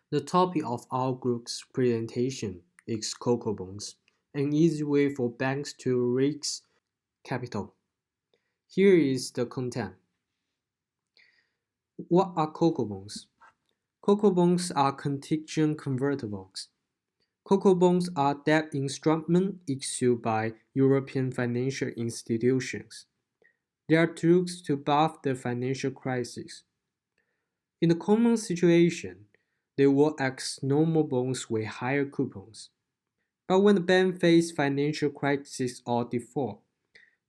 The topic of our group's presentation is Coco Bonds, an easy way for banks to raise capital. Here is the content. What are Coco Bonds? Coco Bonds are contingent convertibles. Coco Bonds are debt instruments issued by European financial institutions. They are tools to buff the financial crisis. In the common situation, they work as normal bonds with higher coupons. But when the bank faces financial crisis or default,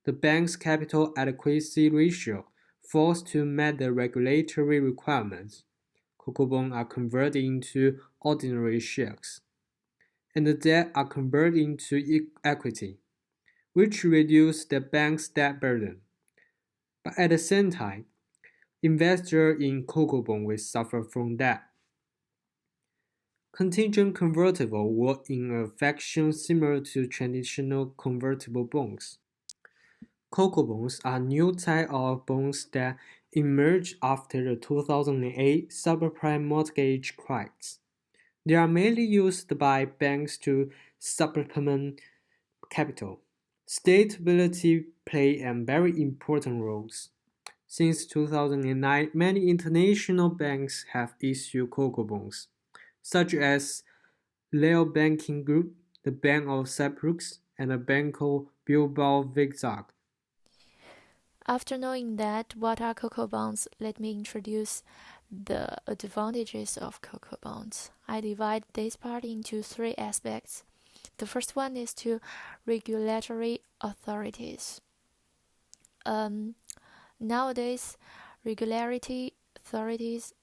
the bank's capital adequacy ratio falls to meet the regulatory requirements. Coco bonds are converted into ordinary shares, and the debt are converted into equity, which reduces the bank's debt burden. But at the same time, investors in Coco bonds will suffer from that. Contingent convertible work in a fashion similar to traditional convertible bonds. Coco bonds are new type of bonds that emerged after the 2008 subprime mortgage crisis. They are mainly used by banks to supplement capital. Stability play a very important role. Since 2009, many international banks have issued Coco bonds, such as Leo Banking Group, the Bank of Cyprus, and the Banco Bilbao Vizcaya. After knowing that, what are Coco Bonds, let me introduce the advantages of Coco Bonds. I divide this part into three aspects. The first one is to regulatory authorities. Nowadays, regulatory authorities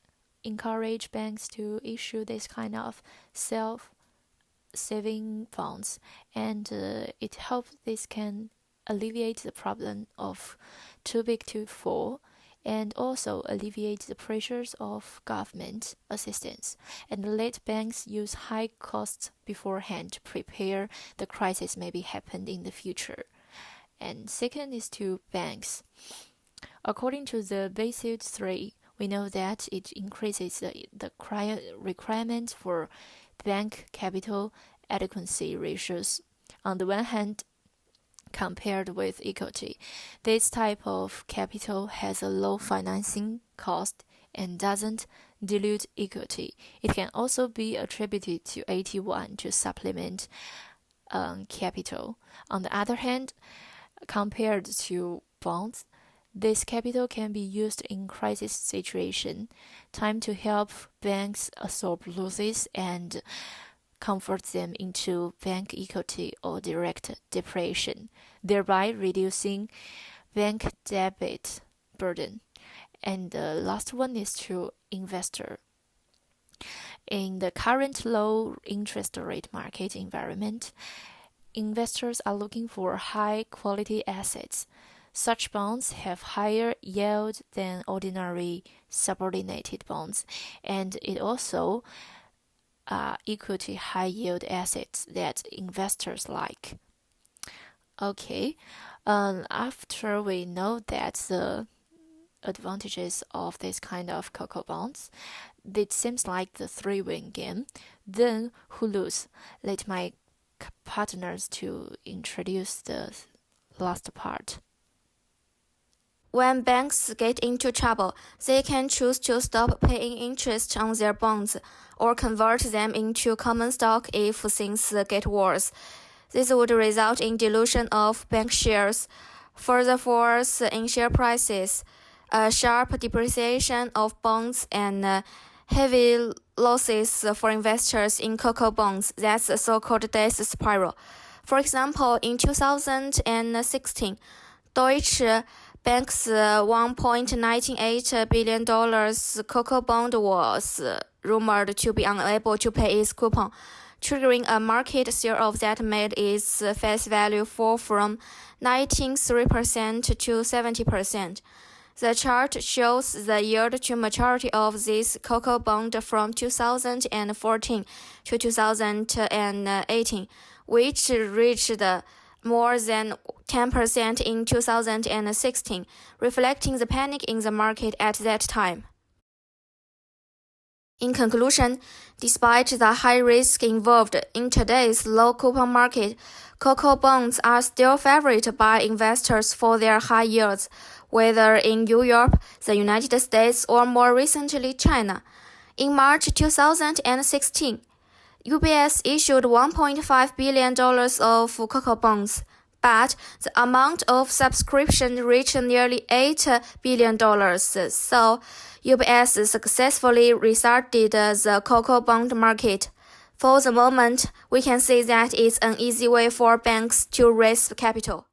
encourage banks to issue this kind of self-saving bonds, and it hopes this can alleviate the problem of too big to fall, and also alleviate the pressures of government assistance, and let banks use high costs beforehand to prepare the crisis maybe happen in the future. And second is to banks. According to the Basel III, we know that it increases the requirement for bank capital adequacy ratios. On the one hand, compared with equity, this type of capital has a low financing cost and doesn't dilute equity. It can also be attributed to AT1 to supplement capital. On the other hand, compared to bonds, this capital can be used in crisis situation, time to help banks absorb losses and convert them into bank equity or direct depreciation, thereby reducing bank debt burden. And the last one is to investor. In the current low interest rate market environment, investors are looking for high quality assets. Such bonds have higher yield than ordinary subordinated bonds, and it also equity high yield assets that investors like. Okay, after we know that the advantages of this kind of Coco bonds, it seems like the three-win game. Then who lose? Let my partners to introduce the last part. When banks get into trouble, they can choose to stop paying interest on their bonds or convert them into common stock if things get worse. This would result in dilution of bank shares, further falls in share prices, a sharp depreciation of bonds, and heavy losses for investors in Coco bonds. That's a so-called death spiral. For example, in 2016, Deutsche Bank's $1.98 billion Coco bond was rumored to be unable to pay its coupon, triggering a market sell-off that made its face value fall from 93% to 70%. The chart shows the yield to maturity of this Coco bond from 2014 to 2018, which reached more than 10% in 2016, reflecting the panic in the market at that time. In conclusion, despite the high risk involved in today's low coupon market, Coco bonds are still favored by investors for their high yields, whether in Europe, the United States, or more recently China. In March 2016, UBS issued $1.5 billion of Coco bonds, but the amount of subscription reached nearly $8 billion, so UBS successfully restarted the Coco bond market. For the moment, we can say that it's an easy way for banks to raise capital.